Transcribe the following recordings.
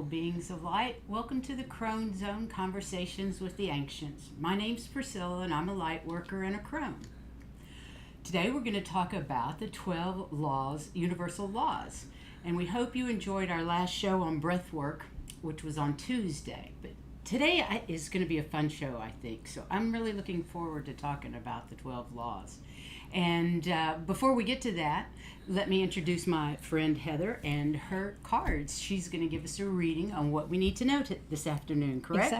beings of light. Welcome to the Crone Zone Conversations with the Ancients. My name's Priscilla and I'm a light worker and a crone. Today we're going to talk about the 12 laws, universal laws. And we hope you enjoyed our last show on breath work, which was on Tuesday. But today is going to be a fun show, I think. So I'm really looking forward to talking about the 12 laws. And before we get to that, let me introduce my friend Heather and her cards. She's going to give us a reading on what we need to know this afternoon, correct?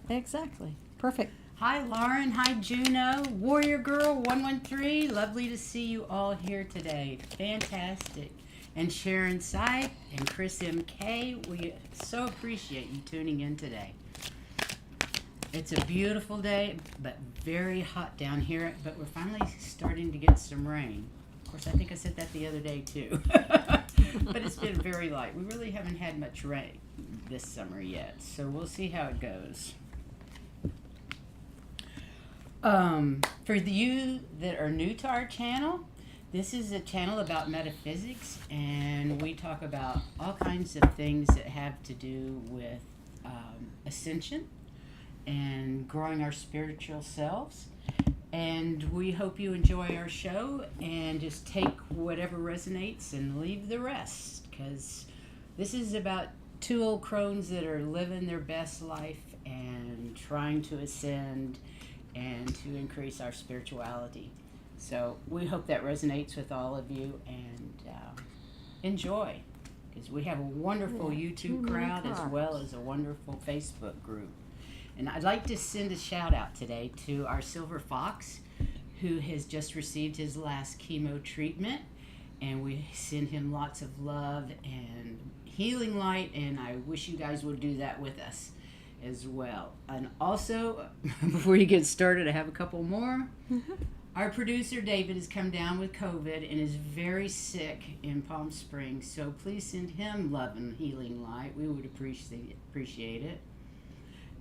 Exactly. Perfect. Hi, Lauren. Hi, Juno. Warrior Girl 113. Lovely to see you all here today. Fantastic. And Sharon Syke and Chris MK, we so appreciate you tuning in today. It's a beautiful day, but very hot down here, but we're finally starting to get some rain. Of course, I think I said that the other day, too. But it's been very light. We really haven't had much rain this summer yet, so we'll see how it goes. For you that are new to our channel, this is a channel about metaphysics, and we talk about all kinds of things that have to do with ascension and growing our spiritual selves. And we hope you enjoy our show and just take whatever resonates and leave the rest, because this is about two old crones that are living their best life and trying to ascend and to increase our spirituality. So we hope that resonates with all of you, and enjoy, because we have a wonderful YouTube crowd as well as a wonderful Facebook group. And I'd like to send a shout out today to our Silver Fox, who has just received his last chemo treatment. And we send him lots of love and healing light. And I wish you guys would do that with us as well. And also, before you get started, I have a couple more. Our producer, David, has come down with COVID and is very sick in Palm Springs. So please send him love and healing light. We would appreciate it.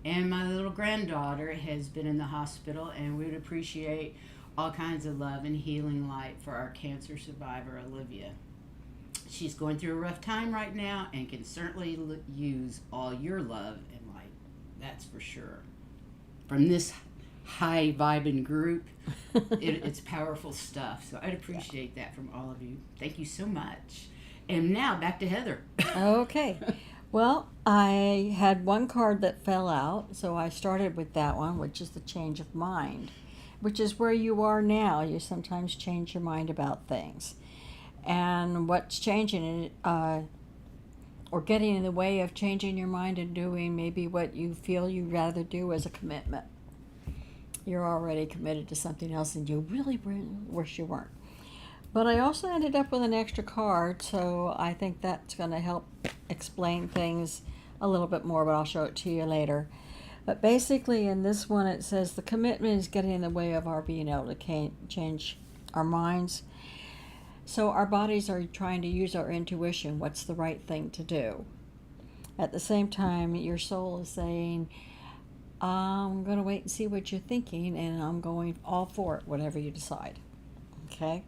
And my little granddaughter has been in the hospital, and we would appreciate all kinds of love and healing light for our cancer survivor, Olivia. She's going through a rough time right now and can certainly use all your love and light. That's for sure. From this high-vibing group, it's powerful stuff. So I'd appreciate that from all of you. Thank you so much. And now, back to Heather. Okay. Well, I had one card that fell out, so I started with that one, which is the change of mind, which is where you are now. You sometimes change your mind about things. And what's changing, or getting in the way of changing your mind and doing maybe what you feel you'd rather do as a commitment. You're already committed to something else and you really wish you weren't. But I also ended up with an extra card, so I think that's going to help explain things a little bit more, but I'll show it to you later. But basically in this one it says the commitment is getting in the way of our being able to change our minds. So our bodies are trying to use our intuition, what's the right thing to do. At the same time, your soul is saying, I'm going to wait and see what you're thinking, and I'm going all for it, whatever you decide. Okay?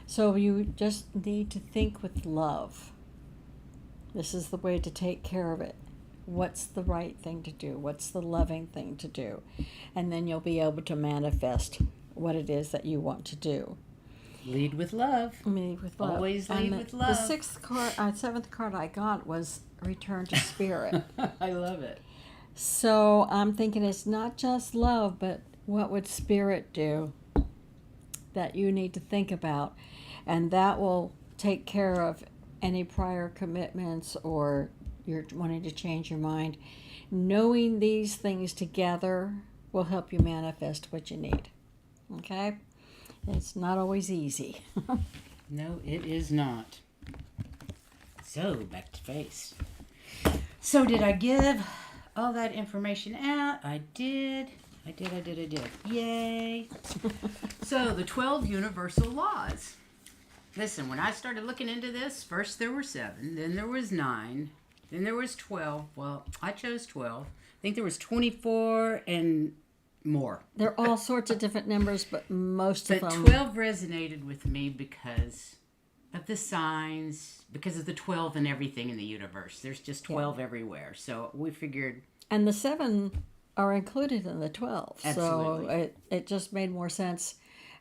So you just need to think with love. This is the way to take care of it. What's the right thing to do? What's the loving thing to do? And then you'll be able to manifest what it is that you want to do. Lead with love. Lead with love. Always lead with love. The seventh card I got was Return to Spirit. I love it. So I'm thinking it's not just love, but what would Spirit do that you need to think about? And that will take care of any prior commitments or you're wanting to change your mind. Knowing these things together will help you manifest what you need. Okay? It's not always easy. No, it is not. So, back to face. So, did I give all that information out? I did. Yay. So, the 12 universal laws. Listen, when I started looking into this, first there were 7, then there was 9, then there was 12. Well, I chose 12. I think there was 24 and more. There are all sorts of different numbers, but most of them. 12 resonated with me because of the signs, because of the 12 and everything in the universe. There's just 12 everywhere. So we figured. And the 7 are included in the 12. Absolutely. So it just made more sense.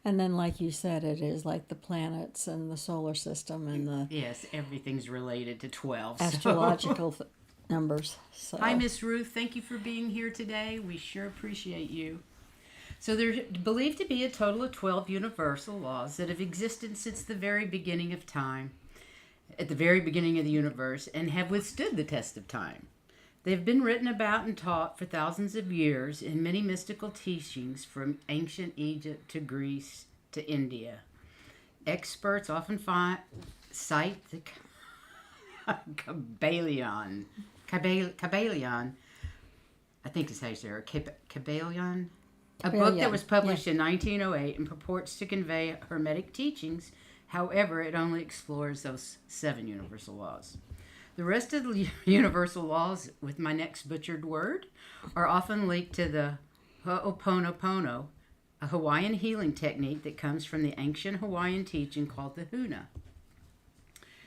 And then, like you said, it is like the planets and the solar system and the Yes, everything's related to 12. astrological numbers. So. Hi, Miss Ruth. Thank you for being here today. We sure appreciate you. So there's believed to be a total of 12 universal laws that have existed since the very beginning of time, at the very beginning of the universe, and have withstood the test of time. They've been written about and taught for thousands of years in many mystical teachings from ancient Egypt to Greece to India. Experts often cite the Kabbalion. I think it's how you say it. Kabbalion. A book that was published in 1908 and purports to convey Hermetic teachings. However, it only explores those 7 universal laws. The rest of the universal laws, with my next butchered word, are often linked to the Ho'oponopono, a Hawaiian healing technique that comes from the ancient Hawaiian teaching called the Huna.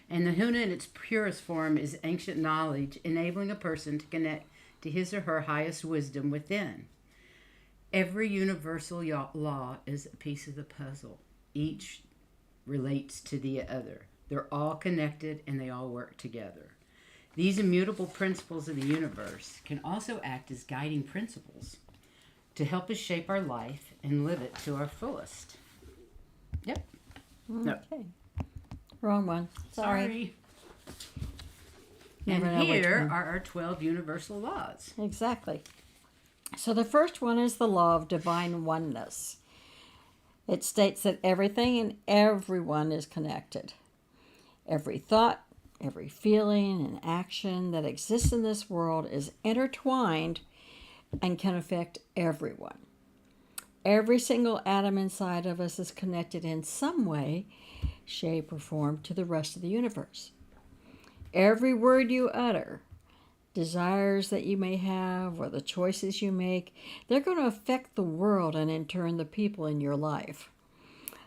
And the Huna in its purest form is ancient knowledge, enabling a person to connect to his or her highest wisdom within. Every universal law is a piece of the puzzle. Each relates to the other. They're all connected and they all work together. These immutable principles of the universe can also act as guiding principles to help us shape our life and live it to our fullest. Yep. Okay. No. Wrong one. Sorry. And here are our 12 universal laws. Exactly. So the first one is the law of divine oneness. It states that everything and everyone is connected. Every thought, every feeling and action that exists in this world is intertwined and can affect everyone. Every single atom inside of us is connected in some way, shape, or form to the rest of the universe. Every word you utter, desires that you may have, or the choices you make, they're going to affect the world and in turn the people in your life.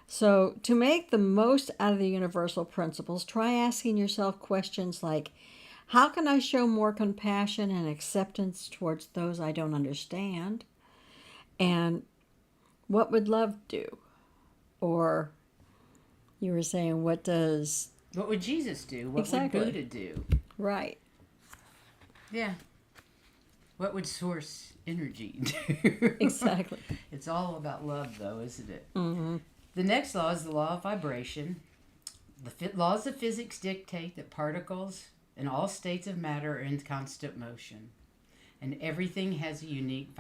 So to make the most out of the universal principles, try asking yourself questions like, how can I show more compassion and acceptance towards those I don't understand? And what would love do? Or you were saying, what would Jesus do? What exactly. would Buddha do? Right. Yeah. What would source energy do? Exactly. It's all about love, though, isn't it? Mm-hmm. The next law is the law of vibration. The laws of physics dictate that particles and all states of matter are in constant motion, and everything has a unique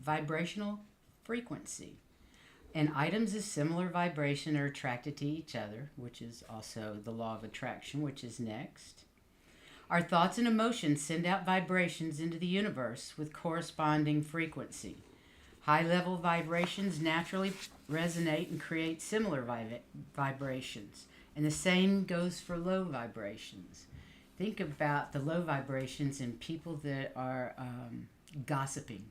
vibrational frequency. And items of similar vibration are attracted to each other, which is also the law of attraction, which is next. Our thoughts and emotions send out vibrations into the universe with corresponding frequency. High-level vibrations naturally resonate and create similar vibrations. And the same goes for low vibrations. Think about the low vibrations in people that are gossiping.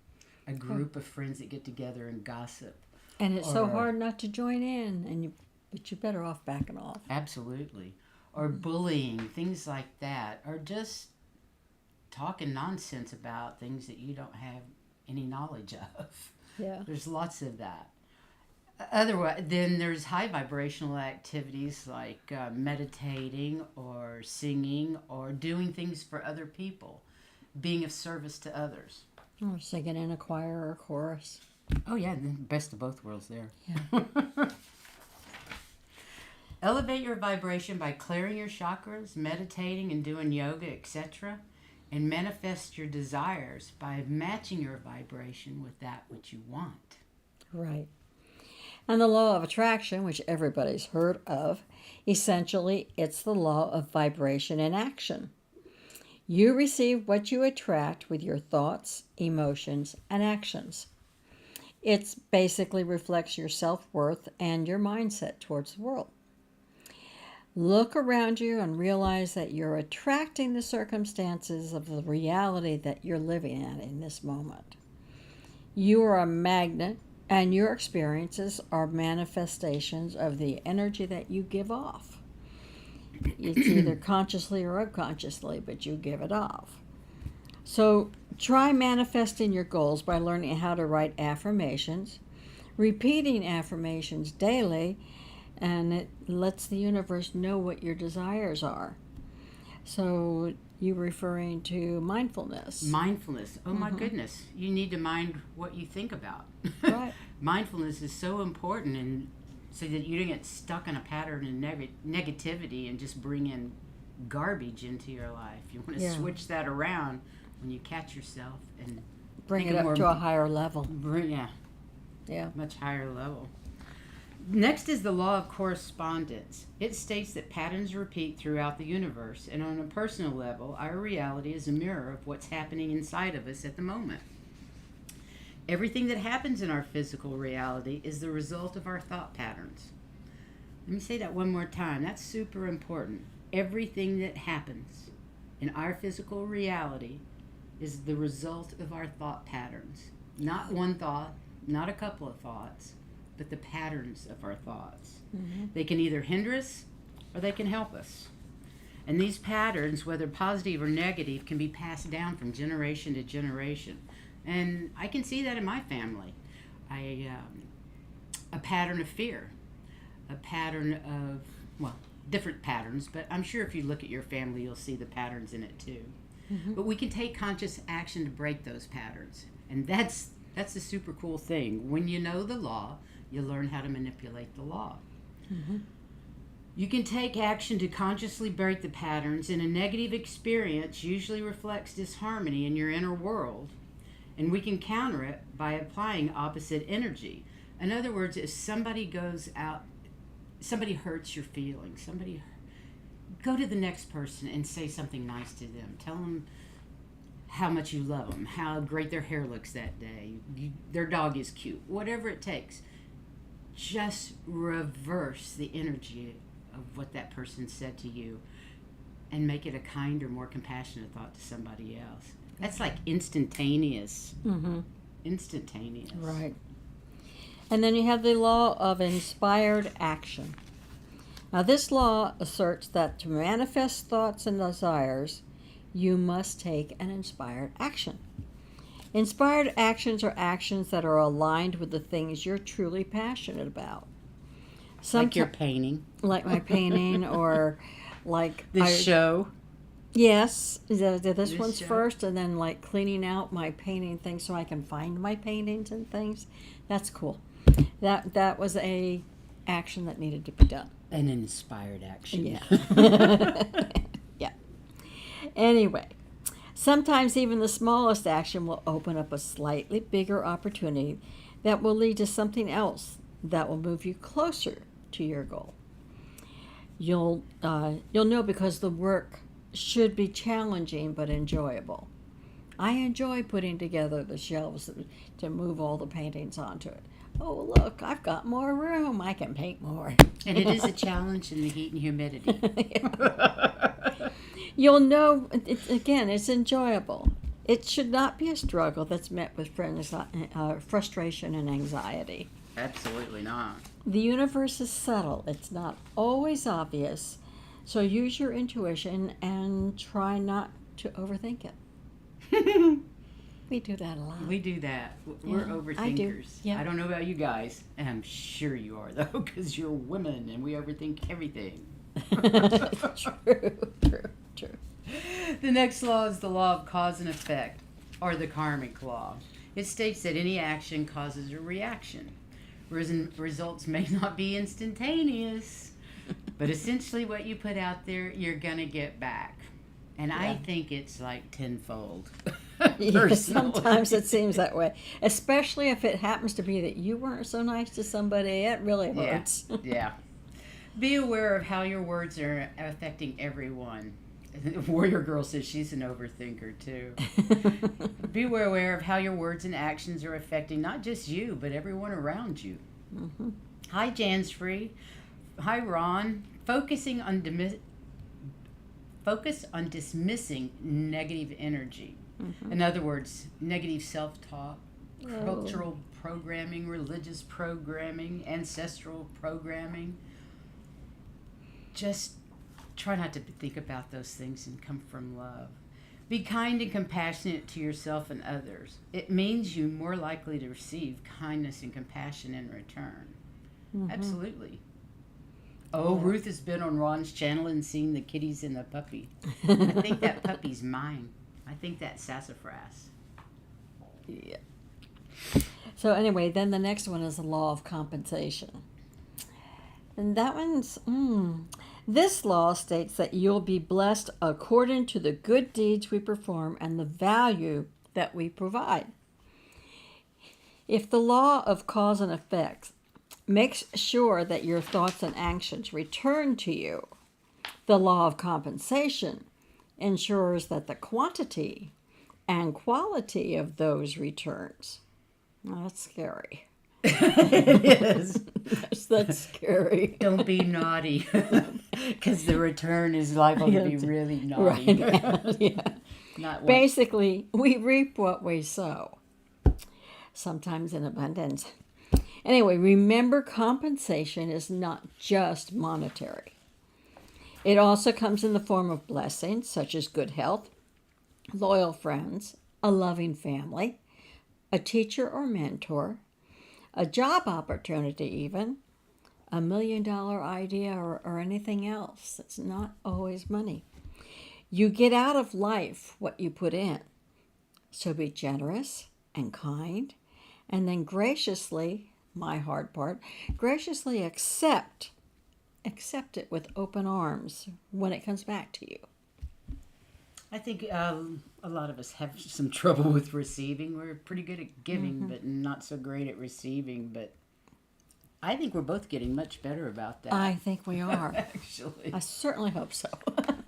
A group of friends that get together and gossip. And it's so hard not to join in, but you're better off backing off. Absolutely. Or bullying, things like that. Or just talking nonsense about things that you don't have any knowledge of. Yeah. There's lots of that. Otherwise, then there's high vibrational activities like meditating or singing or doing things for other people, being of service to others. Or singing in a choir or chorus. Oh yeah, the best of both worlds there. Yeah. Elevate your vibration by clearing your chakras, meditating and doing yoga, etc. And manifest your desires by matching your vibration with that which you want. Right. And the law of attraction, which everybody's heard of, essentially it's the law of vibration in action. You receive what you attract with your thoughts, emotions, and actions. It basically reflects your self-worth and your mindset towards the world. Look around you and realize that you're attracting the circumstances of the reality that you're living at in this moment. You are a magnet, and your experiences are manifestations of the energy that you give off. It's either consciously or unconsciously, but you give it off. So try manifesting your goals by learning how to write affirmations, repeating affirmations daily, and it lets the universe know what your desires are. So you're referring to mindfulness. Mindfulness. Oh my goodness. You need to mind what you think about. Right. Mindfulness is so important, and so that you don't get stuck in a pattern of negativity and just bring in garbage into your life. You want to switch that around when you catch yourself and bring it up to a higher level. Yeah, much higher level. Next is the law of correspondence. It states that patterns repeat throughout the universe, and on a personal level, our reality is a mirror of what's happening inside of us at the moment. Everything that happens in our physical reality is the result of our thought patterns. Let me say that one more time. That's super important. Everything that happens in our physical reality is the result of our thought patterns. Not one thought, not a couple of thoughts, but the patterns of our thoughts. They can either hinder us or they can help us. And these patterns, whether positive or negative, can be passed down from generation to generation. And I can see that in my family. A pattern of fear, a pattern of, well, different patterns, but I'm sure if you look at your family, you'll see the patterns in it too. But we can take conscious action to break those patterns. And that's the super cool thing. When you know the law, you learn how to manipulate the law. You can take action to consciously break the patterns, and a negative experience usually reflects disharmony in your inner world. And we can counter it by applying opposite energy. In other words, if somebody goes out, somebody hurts your feelings, go to the next person and say something nice to them. Tell them how much you love them, how great their hair looks that day, their dog is cute, whatever it takes. Just reverse the energy of what that person said to you and make it a kinder, more compassionate thought to somebody else. That's like instantaneous. Instantaneous. Right. And then you have the law of inspired action. Now, this law asserts that to manifest thoughts and desires, you must take an inspired action. Inspired actions are actions that are aligned with the things you're truly passionate about. Like your painting. Like my painting, or like this show. Yes, this one's show. first, and then like cleaning out my painting things so I can find my paintings and things. That's cool. That was a action that needed to be done. An inspired action. Yeah. Yeah. Anyway, sometimes even the smallest action will open up a slightly bigger opportunity that will lead to something else that will move you closer to your goal. You'll know because the work should be challenging but enjoyable. I enjoy putting together the shelves to move all the paintings onto it. Oh, look, I've got more room. I can paint more. And it is a challenge in the heat and humidity. You'll know, it's enjoyable. It should not be a struggle that's met with frustration and anxiety. Absolutely not. The universe is subtle. It's not always obvious. So use your intuition and try not to overthink it. We do that a lot. We do that. We're overthinkers. I do. Yeah. I don't know about you guys, and I'm sure you are, though, because you're women and we overthink everything. True. The next law is the law of cause and effect, or the karmic law. It states that any action causes a reaction. Results may not be instantaneous, but essentially what you put out there, you're going to get back. And I think it's like tenfold. Yeah, sometimes it seems that way, especially if it happens to be that you weren't so nice to somebody. It really hurts. Yeah. Be aware of how your words are affecting everyone. Warrior Girl says she's an overthinker too. Be aware of how your words and actions are affecting not just you, but everyone around you. Mm-hmm. Hi, Jansfree. Hi, Ron. Focus on dismissing negative energy. Mm-hmm. In other words, negative self-talk, cultural programming, religious programming, ancestral programming. Just try not to think about those things and come from love. Be kind and compassionate to yourself and others. It means you're more likely to receive kindness and compassion in return. Mm-hmm. Absolutely. Oh, Yeah. Ruth has been on Ron's channel and seen the kitties and the puppy. I think that puppy's mine. I think that's sassafras. Yeah. So anyway, then the next one is the law of compensation. And that one's, this law states that you'll be blessed according to the good deeds we perform and the value that we provide. If the law of cause and effect makes sure that your thoughts and actions return to you, the law of compensation ensures that the quantity and quality of those returns. Well, that's scary. It is. That's scary. Don't be naughty, because the return is liable to be really naughty. Right. Yeah. Not one. Basically, we reap what we sow, sometimes in abundance. Anyway, remember, compensation is not just monetary. It also comes in the form of blessings, such as good health, loyal friends, a loving family, a teacher or mentor, a job opportunity even, $1 million idea, or anything else. It's not always money. You get out of life what you put in. So be generous and kind, and then graciously, my hard part, graciously accept it with open arms when it comes back to you. I think a lot of us have some trouble with receiving. We're pretty good at giving, but not so great at receiving. But I think we're both getting much better about that. I think we are. Actually, I certainly hope so.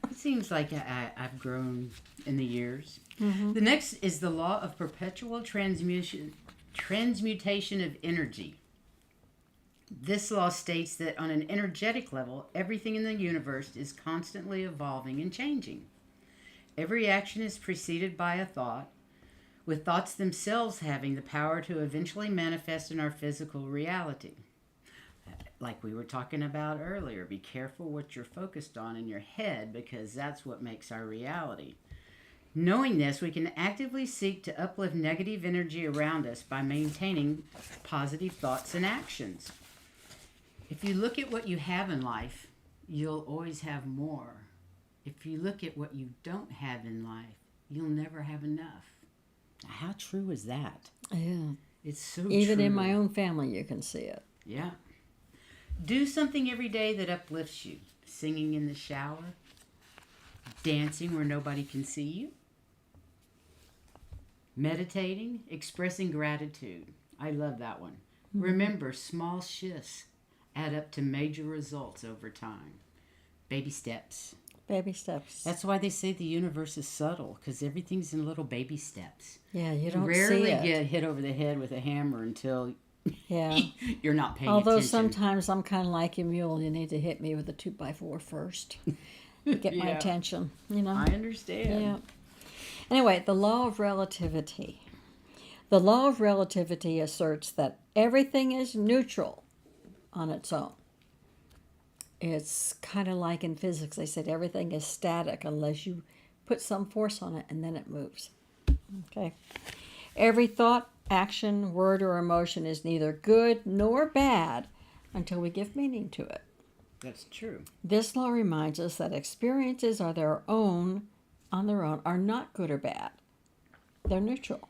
it seems like I've grown in the years. Mm-hmm. The next is the law of perpetual transmutation of energy. This law states that on an energetic level, everything in the universe is constantly evolving and changing. Every action is preceded by a thought, with thoughts themselves having the power to eventually manifest in our physical reality. Like we were talking about earlier, be careful what you're focused on in your head, because that's what makes our reality. Knowing this, we can actively seek to uplift negative energy around us by maintaining positive thoughts and actions. If you look at what you have in life, you'll always have more. If you look at what you don't have in life, you'll never have enough. How true is that? Yeah. It's so true. Even in my own family, you can see it. Yeah. Do something every day that uplifts you. Singing in the shower, dancing where nobody can see you, meditating, expressing gratitude. I love that one. Mm-hmm. Remember, small shifts add up to major results over time. Baby steps. Baby steps. That's why they say the universe is subtle, because everything's in little baby steps. Yeah, you don't rarely see it. get hit over the head with a hammer until Yeah. you're not paying Although attention. sometimes I'm kind of like a mule. You need to hit me with a 2x4 first to get my attention, you know? I understand. Yeah. Anyway, the law of relativity. The law of relativity asserts that everything is neutral on its own. It's kind of like in physics. They said everything is static unless you put some force on it and then it moves. Okay. Every thought, action, word, or emotion is neither good nor bad until we give meaning to it. That's true. This law reminds us that experiences are on their own, are not good or bad. They're neutral.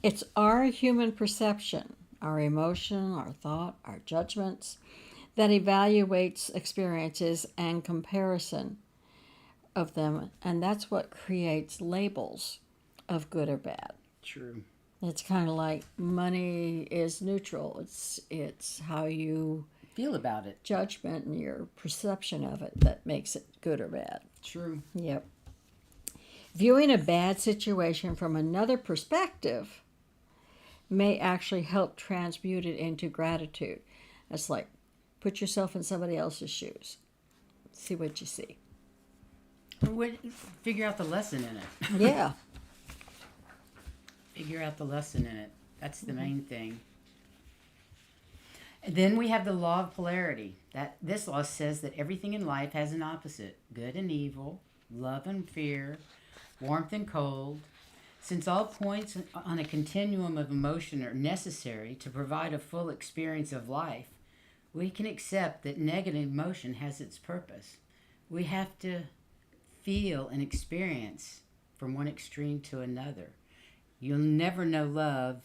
It's our human perception, our emotion, our thought, our judgments that evaluates experiences and comparison of them, and that's what creates labels of good or bad. True. It's kind of like money is neutral. It's how you feel about it. Judgment and your perception of it that makes it good or bad. True. Yep. Viewing a bad situation from another perspective may actually help transmute it into gratitude. It's like put yourself in somebody else's shoes. See what you see. Figure out the lesson in it. Yeah. Figure out the lesson in it. That's the main thing. Then we have the law of polarity. This law says that everything in life has an opposite: good and evil, love and fear, warmth and cold. Since all points on a continuum of emotion are necessary to provide a full experience of life, we can accept that negative emotion has its purpose. We have to feel and experience from one extreme to another. You'll never know love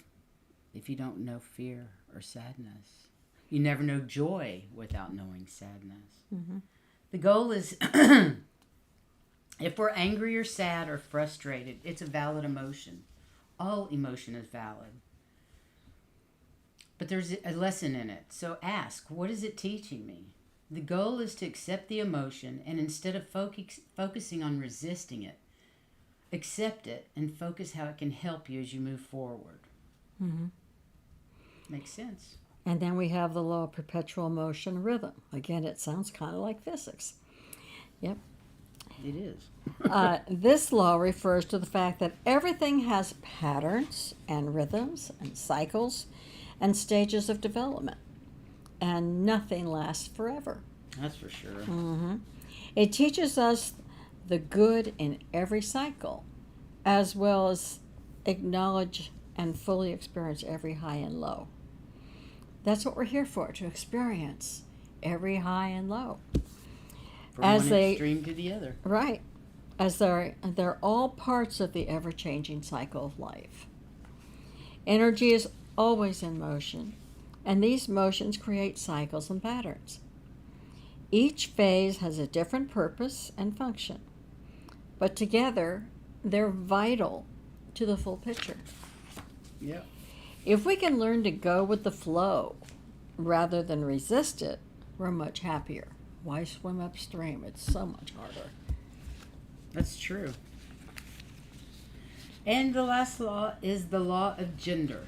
if you don't know fear or sadness. You never know joy without knowing sadness. Mm-hmm. The goal is, if we're angry or sad or frustrated, it's a valid emotion. All emotion is valid. But there's a lesson in it. So ask, what is it teaching me? The goal is to accept the emotion, and instead of focusing on resisting it, accept it and focus how it can help you as you move forward. Mm-hmm. Makes sense. And then we have the law of perpetual motion rhythm. Again, it sounds kind of like physics. Yep. It is. This law refers to the fact that everything has patterns and rhythms and cycles and stages of development, and nothing lasts forever. That's for sure. Mm-hmm. It teaches us the good in every cycle, as well as acknowledge and fully experience every high and low. That's what we're here for, to experience every high and low. From one extreme to the other. Right. As they're all parts of the ever-changing cycle of life. Energy is always in motion, and these motions create cycles and patterns. Each phase has a different purpose and function, but together they're vital to the full picture. Yep. If we can learn to go with the flow rather than resist it, we're much happier. Why swim upstream? It's so much harder. That's true. And the last law is the law of gender.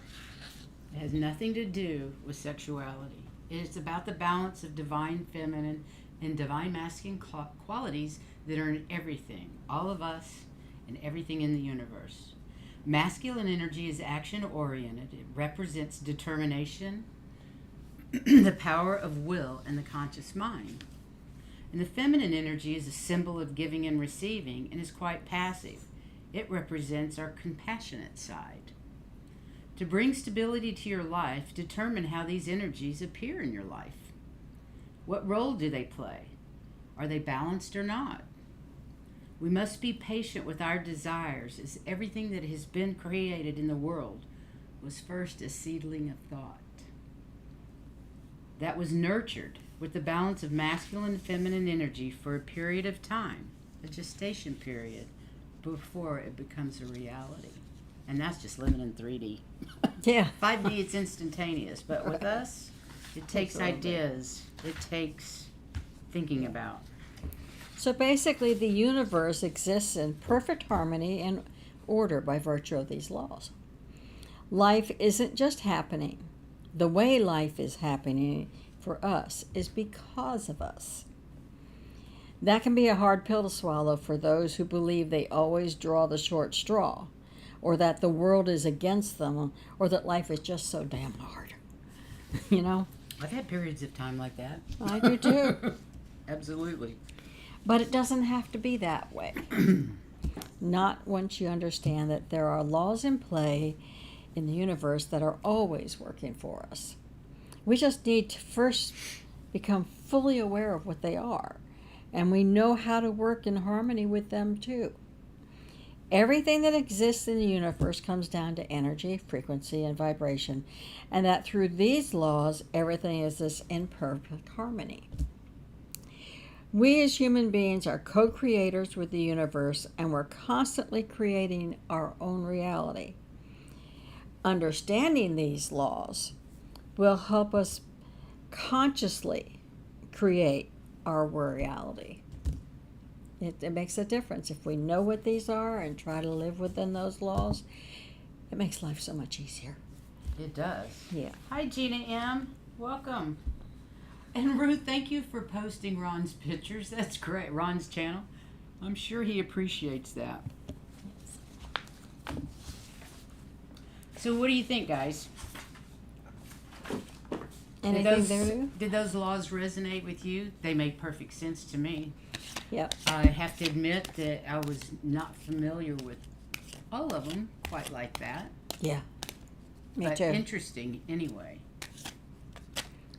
It has nothing to do with sexuality. It's about the balance of divine feminine and divine masculine qualities that are in everything, all of us, and everything in the universe. Masculine energy is action-oriented. It represents determination, the power of will, and the conscious mind. And the feminine energy is a symbol of giving and receiving and is quite passive. It represents our compassionate side. To bring stability to your life, determine how these energies appear in your life. What role do they play? Are they balanced or not? We must be patient with our desires, as everything that has been created in the world was first a seedling of thought that was nurtured with the balance of masculine and feminine energy for a period of time, a gestation period, before it becomes a reality. And that's just living in 3D. Yeah. 5D, it's instantaneous, but with us, it takes ideas. It takes thinking about. So basically, the universe exists in perfect harmony and order by virtue of these laws. Life isn't just happening. The way life is happening for us is because of us. That can be a hard pill to swallow for those who believe they always draw the short straw, or that the world is against them, or that life is just so damn hard. You know? I've had periods of time like that. I do too. Absolutely. But it doesn't have to be that way. Not once you understand that there are laws in play in the universe that are always working for us. We just need to first become fully aware of what they are, and we know how to work in harmony with them too. Everything that exists in the universe comes down to energy, frequency, and vibration, and that through these laws, everything is this in perfect harmony. We as human beings are co-creators with the universe, and we're constantly creating our own reality. Understanding these laws will help us consciously create our reality. It makes a difference. If we know what these are and try to live within those laws, it makes life so much easier. It does. Yeah. Hi, Gina M. Welcome. And Ruth, thank you for posting Ron's pictures. That's great. Ron's channel. I'm sure he appreciates that. So what do you think, guys? Anything there to do? Did those laws resonate with you? They make perfect sense to me. Yep. I have to admit that I was not familiar with all of them quite like that. Yeah. Me But too. interesting anyway.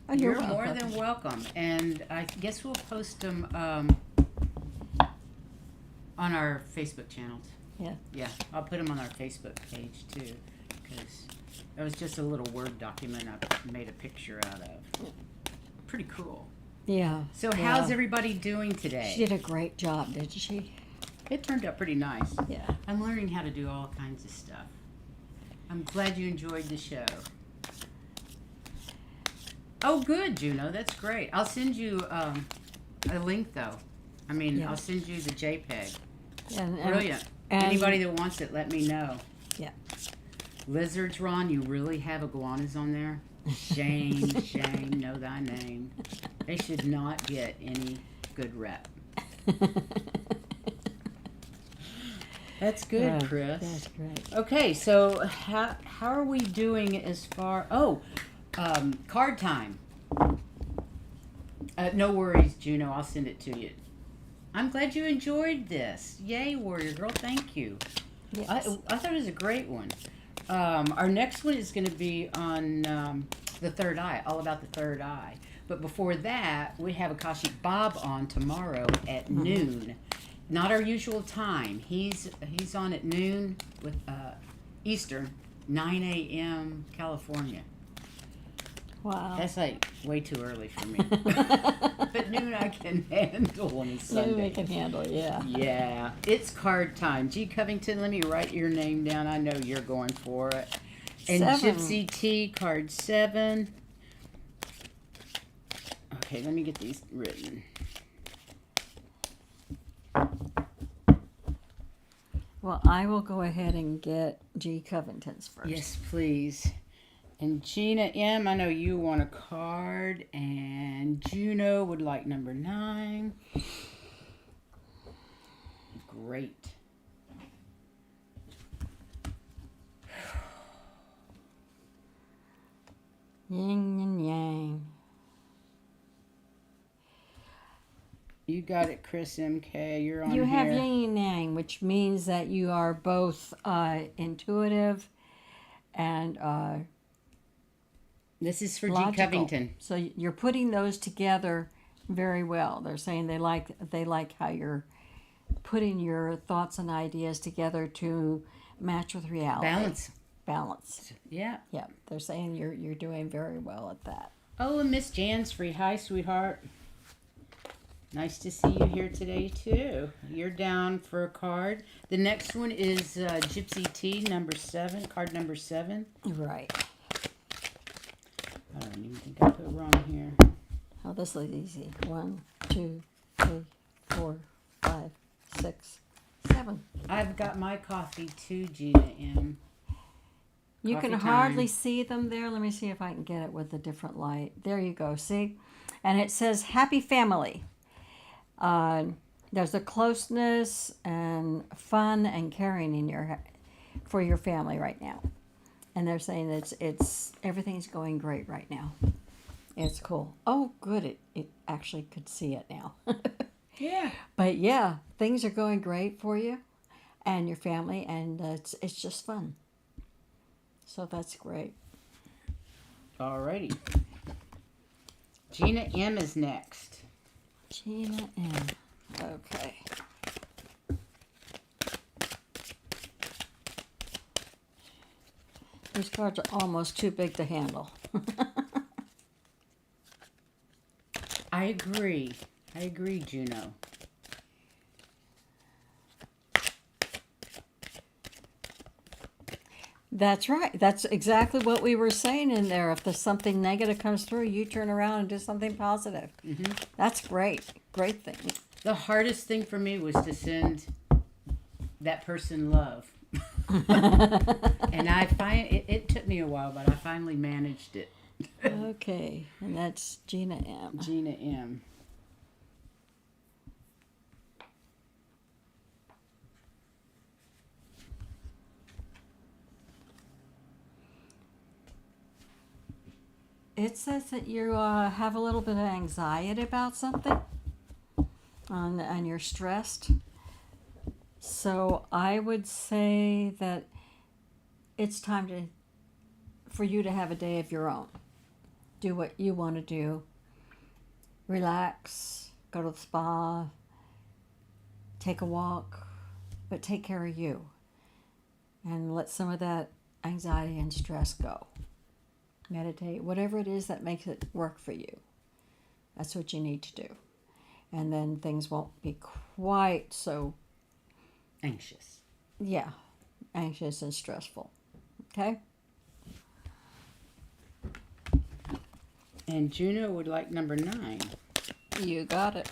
Oh, You're welcome. more than welcome. And I guess we'll post them on our Facebook channels. Yeah. Yeah, I'll put them on our Facebook page too, because that was just a little Word document I made a picture out of. Pretty cool. Yeah. So yeah. how's everybody doing today? She did a great job, didn't she? It turned out pretty nice. Yeah. I'm learning how to do all kinds of stuff. I'm glad you enjoyed the show. Oh, good, Juno. That's great. I'll send you a link, though. I mean, Yeah. I'll send you the JPEG. And, Brilliant. and- Anybody that wants it, let me know. Yeah. Lizards, Ron, you really have iguanas on there? Shame, shame, know thy name. They should not get any good rep. That's good, Yeah, Chris. That's great. Okay, so how are we doing as far... card time. No worries, Juno. I'll send it to you. I'm glad you enjoyed this. Yay, Warrior Girl. Thank you. Yes. I thought it was a great one. Our next one is going to be on the third eye, all about the third eye. But before that, we have Akashic Bob on tomorrow at noon. Not our usual time. He's on at noon with Eastern, 9 a.m. California. Wow. That's like way too early for me. But noon I can handle on Sunday. Maybe we can handle, yeah. Yeah, it's card time. G. Covington, let me write your name down. I know you're going for it. And 7. Gypsy T, card 7. Okay, let me get these written. Well, I will go ahead and get G. Covington's first. Yes, please. And Gina M., I know you want a card. And Juno would like number 9. Great. Yin and yang. You got it, Chris MK. You're on You here. have yin and yang, which means that you are both intuitive and This is for logical. G. Covington. So you're putting those together very well. They're saying they like how you're putting your thoughts and ideas together to match with reality. Balance. Yeah. Yeah, they're saying you're doing very well at that. Oh, and Miss Jan's free. Hi, sweetheart. Nice to see you here today, too. You're down for a card. The next one is Gypsy T, number 7, card number 7. Right. I don't even think I put wrong here. Oh, this is easy. 1, 2, 3, 4, 5, 6, 7. I've got my coffee, too, Gina M. You Coffee can time. hardly see them there. Let me see if I can get it with a different light. There you go. See? And it says happy family. There's a closeness and fun and caring in for your family right now. And they're saying it's everything's going great right now. It's cool. Oh, good. It actually could see it now. Yeah. But yeah, things are going great for you and your family, and it's just fun. So that's great. Alrighty. Gina M is next. Gina M. Okay. These cards are almost too big to handle. I agree, Juno. That's right. That's exactly what we were saying in there. If there's something negative comes through, you turn around and do something positive. Mm-hmm. That's great. Great thing. The hardest thing for me was to send that person love. And it took me a while, but I finally managed it. Okay, and that's Gina M. Gina M. it says that you have a little bit of anxiety about something, and you're stressed. So I would say that it's time for you to have a day of your own. Do what you want to do. Relax, go to the spa, take a walk, but take care of you. And let some of that anxiety and stress go. Meditate, whatever it is that makes it work for you. That's what you need to do. And then things won't be quite so Anxious. Yeah, anxious and stressful. Okay? And Juno would like number 9. You got it.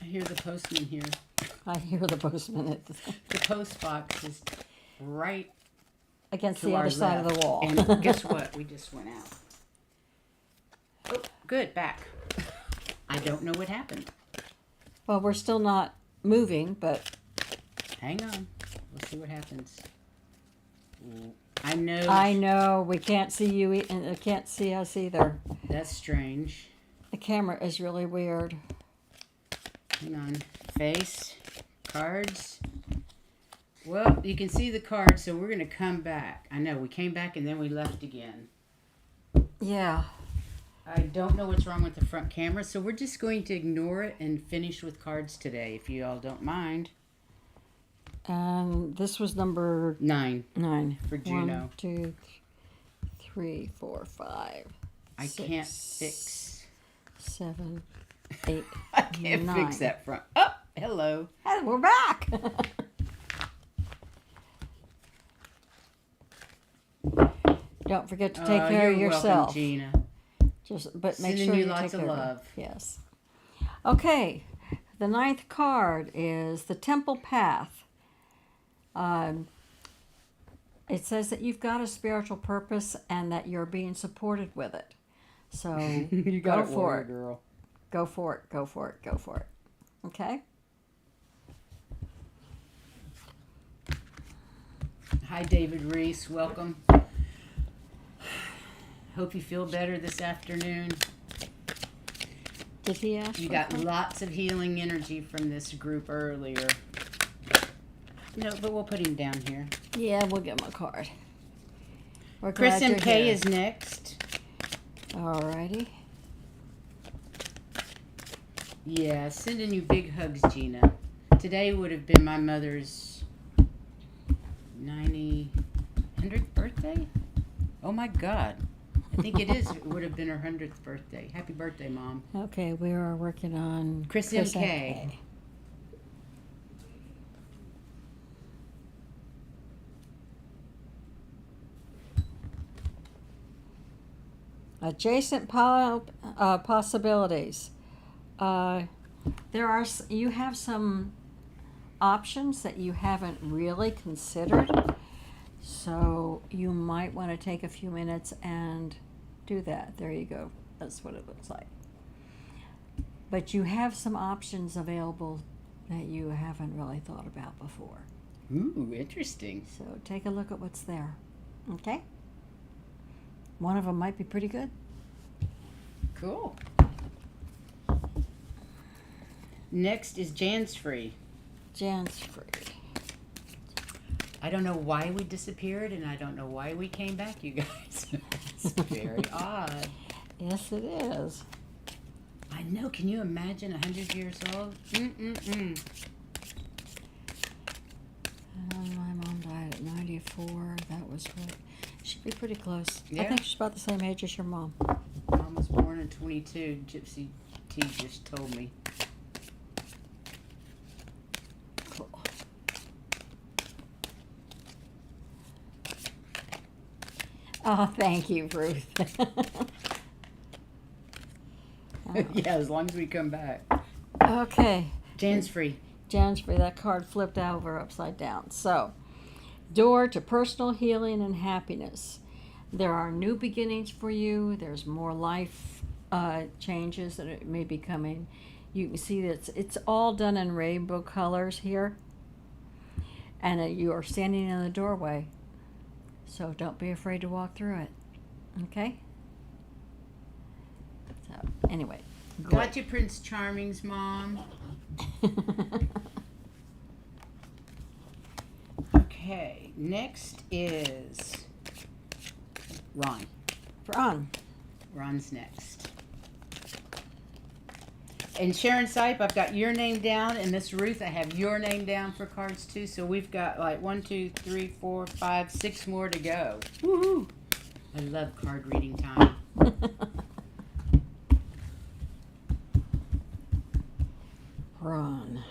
I hear the postman here. I hear the postman at The post box is right against to the our other side of left. the wall. And guess what? We just went out. Oh, good. Back. I don't know what happened. Well, we're still not moving, but Hang on. We'll see what happens. I know. I know we can't see you and they can't see us either. That's strange. The camera is really weird. Hang on. Face. Cards. Well, you can see the cards, so we're going to come back. I know. We came back and then we left again. Yeah. I don't know what's wrong with the front camera, so we're just going to ignore it and finish with cards today, if you all don't mind. And this was number 9 for Juno. 1, 2, 3, 4, 5. I 6, can't fix. 7, 8. I can't 9. fix that front. Oh, hello. Hey, we're back. Don't forget to take care of you're yourself. Welcome, Gina. But make Sending sure you you lots take of care love. Yes. Okay. The 9th card is the Temple Path. It says that you've got a spiritual purpose and that you're being supported with it. So You go got for it. girl. Go for it. Go for it. Go for it. Okay? Hi, David Reese. Welcome. Hope you feel better this afternoon. Did he ask You for got it? lots of healing energy from this group earlier. No, but we'll put him down here. Yeah, we'll give him a card. We're Chris glad you're MK here. is next. Alrighty. Yeah, sending you big hugs, Gina. Today would have been my mother's 100th birthday? Oh my God. I think it is. It would have been her 100th birthday. Happy birthday, Mom. Okay, we are working on Chris MK. Adjacent possibilities. You have some options that you haven't really considered, so you might want to take a few minutes and do that. There you go. That's what it looks like. But you have some options available that you haven't really thought about before. Ooh, interesting. So take a look at what's there. Okay? One of them might be pretty good. Cool. Next is Jan's Free. Jan's free. I don't know why we disappeared, and I don't know why we came back, you guys. It's very odd. Yes, it is. I know. Can you imagine 100 years old? Mm-mm-mm. My mom died at 94. That was what? She'd be pretty close. Yeah. I think she's about the same age as your mom. Mom was born in 22. Gypsy T just told me. Cool. Oh, thank you, Ruth. Yeah, as long as we come back. Okay. Jan's Free. Jan's free. That card flipped over upside down. So, door to personal healing and happiness. There are new beginnings for you. There's more life changes that may be coming. You can see that it's all done in rainbow colors here. And you are standing in the doorway. So don't be afraid to walk through it. Okay? So, anyway. Got you, Prince Charming's mom. Okay, next is Ron. Ron. Ron's next. And Sharon Sipe, I've got your name down, and Miss Ruth, I have your name down for cards too. So we've got like 1, 2, 3, 4, 5, 6 more to go. Woohoo! I love card reading time. Ron.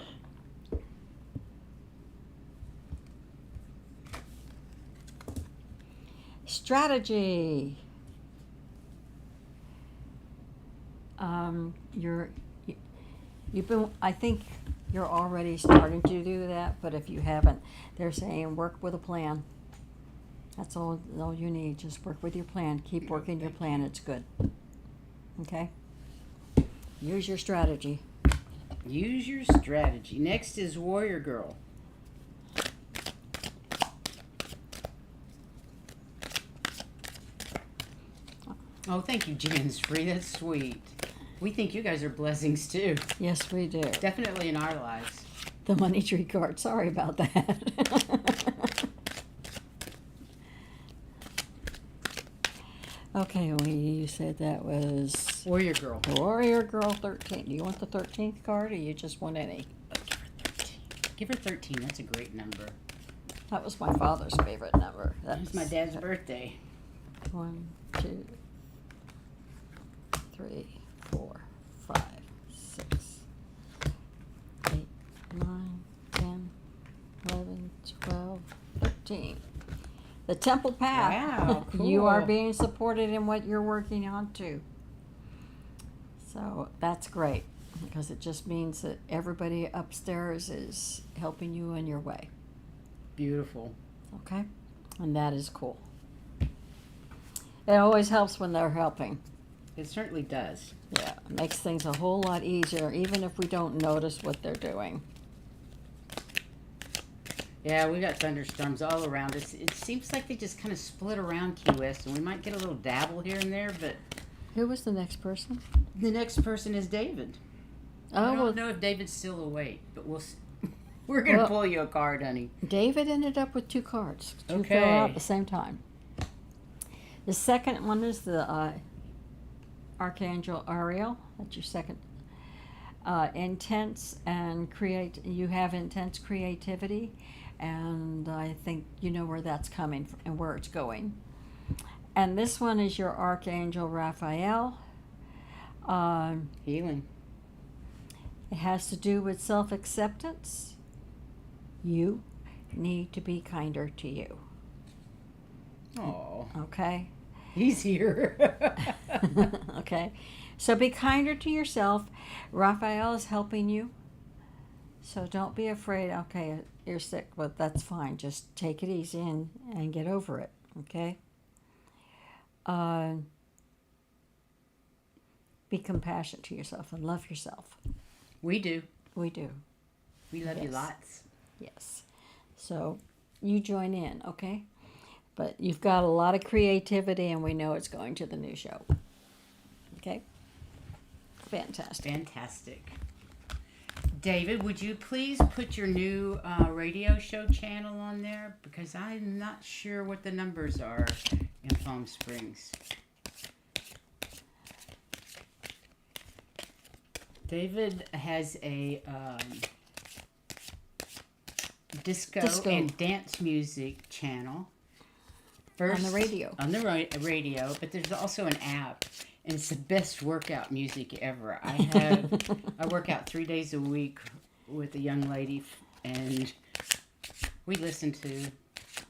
Strategy. You've been, I think you're already starting to do that, but if you haven't, they're saying work with a plan. That's all you need. Just work with your plan. Keep working your plan. It's good. Okay? Use your strategy. Use your strategy. Next is Warrior Girl. Oh, thank you, Jan's Free. That's sweet. We think you guys are blessings too. Yes, we do. Definitely in our lives. The money tree card. Sorry about that. Okay, you said that was Warrior Girl. Warrior Girl 13. Do you want the 13th card or you just want any? Give her 13. That's a great number. That was my father's favorite number. That's my dad's birthday. 1, 2, 3, 4, 5, 6, 8, 9, 10, 11, 12, 13. The Temple Path. Wow, cool. You are being supported in what you're working on too. So that's great because it just means that everybody upstairs is helping you in your way. Beautiful. Okay? And that is cool. It always helps when they're helping. It certainly does. Yeah, it makes things a whole lot easier, even if we don't notice what they're doing. Yeah, we got thunderstorms all around us. It seems like they just kind of split around Key West, and we might get a little dabble here and there, but Who was the next person? the next person is David. I don't know if David's still awake, but we're going to pull you a card, honey. David ended up with 2 cards. 2 Okay. fell out at the same time. The second one is the Archangel Ariel. That's your second. Intense and you have intense creativity, and I think you know where that's coming from and where it's going. And this one is your Archangel Raphael. Healing. It has to do with self-acceptance. You need to be kinder to you. Oh, Okay? he's here. Okay? So be kinder to yourself. Raphael is helping you. So don't be afraid. Okay, you're sick, but that's fine. Just take it easy and get over it. Okay? Be compassionate to yourself and love yourself. We do. We do. We love you Yes. lots. Yes. So you join in, okay? But you've got a lot of creativity, and we know it's going to the new show. Okay? Fantastic. Fantastic. David, would you please put your new radio show channel on there? Because I'm not sure what the numbers are in Palm Springs. David has a disco and dance music channel. On the radio. On the radio, but there's also an app, and it's the best workout music ever. I work out 3 days a week with a young lady, and we listen to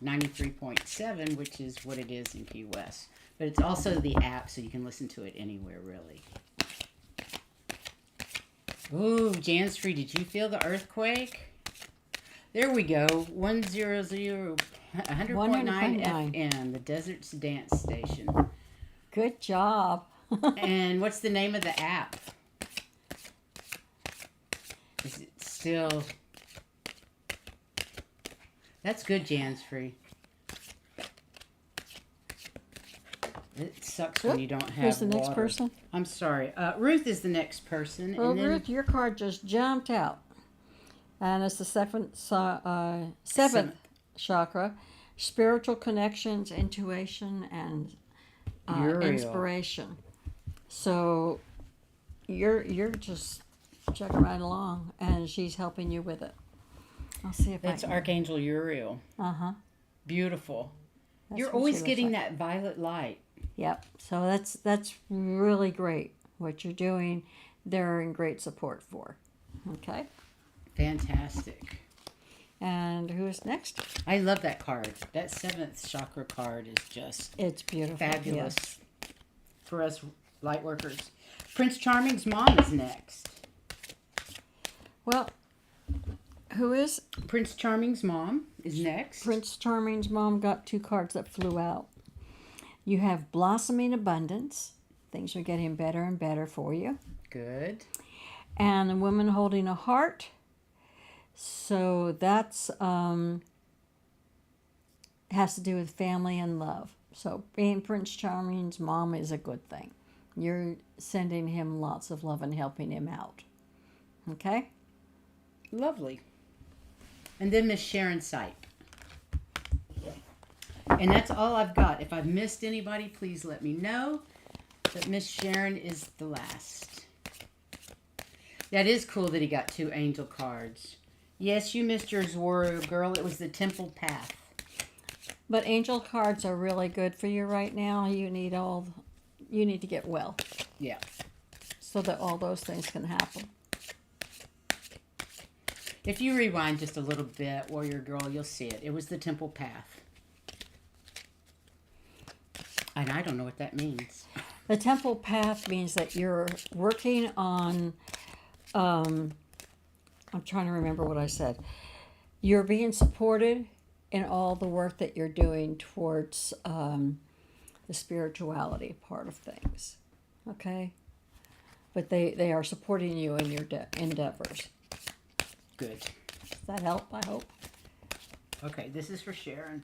93.7, which is what it is in Key West. But it's also the app, so you can listen to it anywhere, really. Ooh, Jan's Free, did you feel the earthquake? There we go. 100.9 FM, the Desert's Dance Station. Good job. And what's the name of the app? Is it still... That's good, Jan's Free. It sucks when you don't have Who's the next water. person? I'm sorry. Ruth is the next person. Well, and then Ruth, your card just jumped out. And it's the seventh chakra, spiritual connections, intuition, and Uriel. inspiration. So you're just chugging right along, and she's helping you with it. I'll see if That's I can. Archangel Uriel. Uh-huh. Beautiful. That's You're what she always looks getting like. that violet light. Yep. So that's really great what you're doing. They're in great support for. Okay. Fantastic. And who is next? I love that card. That 7th chakra card is just It's beautiful. fabulous Yes. for us light workers. Prince Charming's mom is next. Well, who is Prince Charming's mom is next. Prince Charming's mom? Got 2 cards that flew out. You have blossoming abundance. Things are getting better and better for you. Good. And a woman holding a heart. So that's has to do with family and love. So being Prince Charming's mom is a good thing. You're sending him lots of love and helping him out. Okay? Lovely. And then Miss Sharon Sipe. And that's all I've got. If I've missed anybody, please let me know. But Miss Sharon is the last. That is cool that he got 2 angel cards. Yes, you missed yours, Warrior Girl. It was the Temple Path. But angel cards are really good for you right now. You need to get well Yeah. so that all those things can happen. If you rewind just a little bit, Warrior Girl, you'll see it. It was the Temple Path. And I don't know what that means. The temple path means that you're working on, I'm trying to remember what I said. You're being supported in all the work that you're doing towards the spirituality part of things. Okay? But they are supporting you in your endeavors. Good. Does that help, I hope? Okay, this is for Sharon.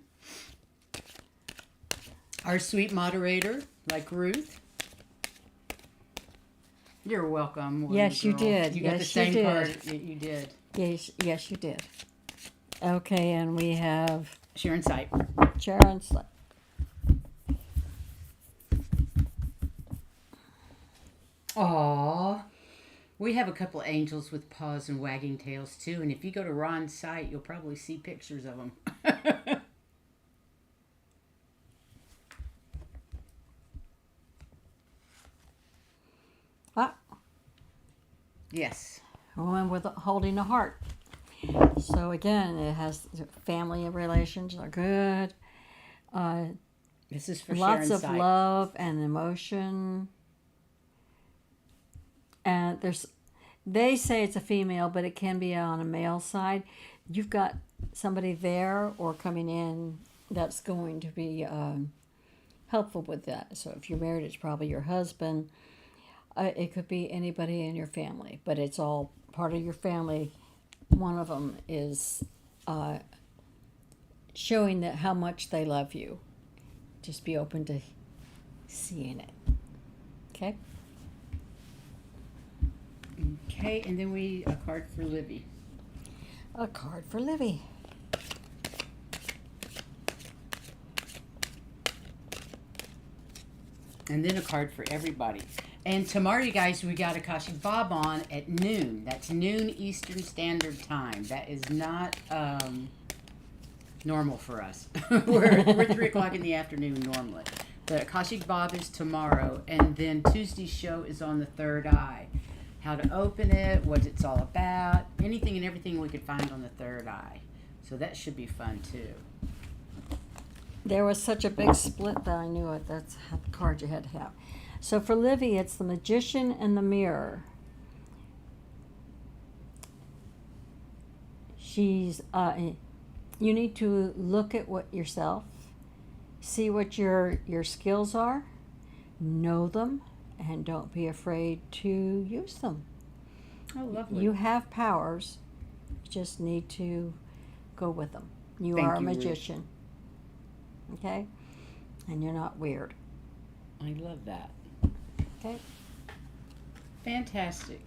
Our sweet moderator, like Ruth. You're welcome. Warrior Yes, you Girl. did. You got Yes, the same you did. card. You did. Yes, you did. Okay, and we have Sharon Sipe. Sharon Slip. Aww. We have a couple angels with paws and wagging tails too, and if you go to Ron's site, you'll probably see pictures of them. Ah, Yes. one with holding a heart. So again, it has family relations are good. This is for Lots Sharon of Sipe. love and emotion. And they say it's a female, but it can be on a male side. You've got somebody there or coming in that's going to be helpful with that. So if you're married, it's probably your husband. It could be anybody in your family, but it's all part of your family. One of them is showing that how much they love you. Just be open to seeing it. Okay? Okay, and then a card for Livy. A card for Livy. And then a card for everybody. And tomorrow, you guys, we got Akashic Bob on at noon. That's noon Eastern Standard Time. That is not normal for us. we're 3 o'clock in the afternoon normally. But Akashic Bob is tomorrow. And then Tuesday's show is on the third eye. How to open it, what it's all about, anything and everything we could find on the third eye. So that should be fun too. There was such a big split that I knew it. That's how the card you had to have. So for Livy, it's the Magician and the Mirror. She's, you need to look at what yourself, see what your skills are, know them, and don't be afraid to use them. Oh, lovely. You have powers. You just need to go with them. You Thank are a you, Ruth. magician. Okay? And you're not weird. I love that. Okay. Fantastic.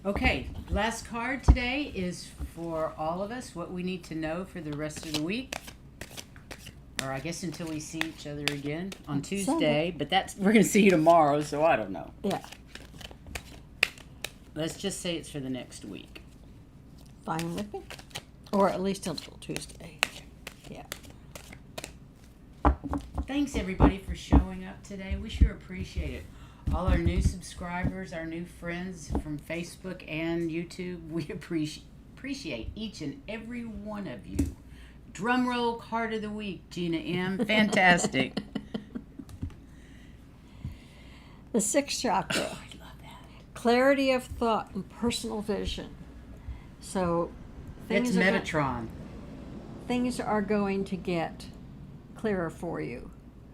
Okay, last card today is for all of us, what we need to know for the rest of the week. Or I guess until we see each other again on Tuesday. Sunday. But we're going to see you tomorrow, so I don't know. Yeah. Let's just say it's for the next week. Fine with me. Or at least until Tuesday. Yeah. Thanks, everybody, for showing up today. We sure appreciate it. All our new subscribers, our new friends from Facebook and YouTube, we appreciate each and every one of you. Drum roll card of the week, Gina M. Fantastic. The sixth chakra. I love that. Clarity of thought and personal vision. So That's Metatron. Things are going to get clearer for you.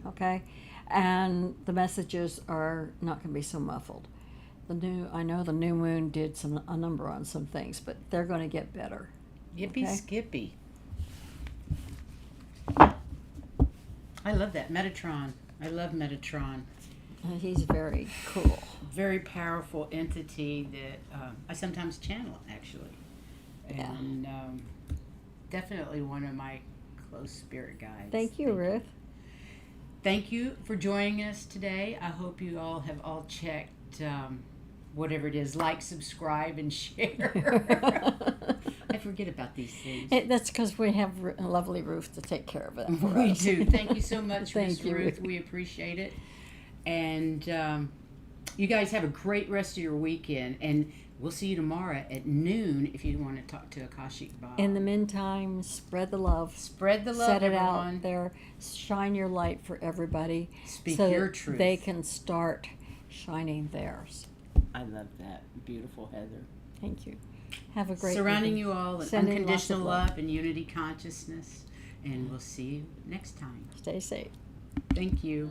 Okay? And the messages are not going to be so muffled. I know the new moon did a number on some things, but they're going to get better. Yippee Okay. skippy. I love that. Metatron. I love Metatron. And he's very cool. Very powerful entity that I sometimes channel, actually. And definitely one of my close spirit guides. Thank you, Ruth. Thank you for joining us today. I hope you all have checked whatever it is, like, subscribe, and share. I forget about these things. That's because we have a lovely Ruth to take care of it for We us. do. Thank you so much, Thank Miss you, Ruth. Ruth. We appreciate it. And you guys have a great rest of your weekend. And we'll see you tomorrow at noon if you want to talk to Akashic Bob. In the meantime, spread the love. Spread the love, Set it everyone. out there. Shine your light for everybody. Speak so your that truth. they can start shining theirs. I love that. Beautiful, Heather. Thank you. Have a great Surrounding evening. you all in Sending unconditional lots of love and unity consciousness. And we'll see you next time. Stay safe. Thank you.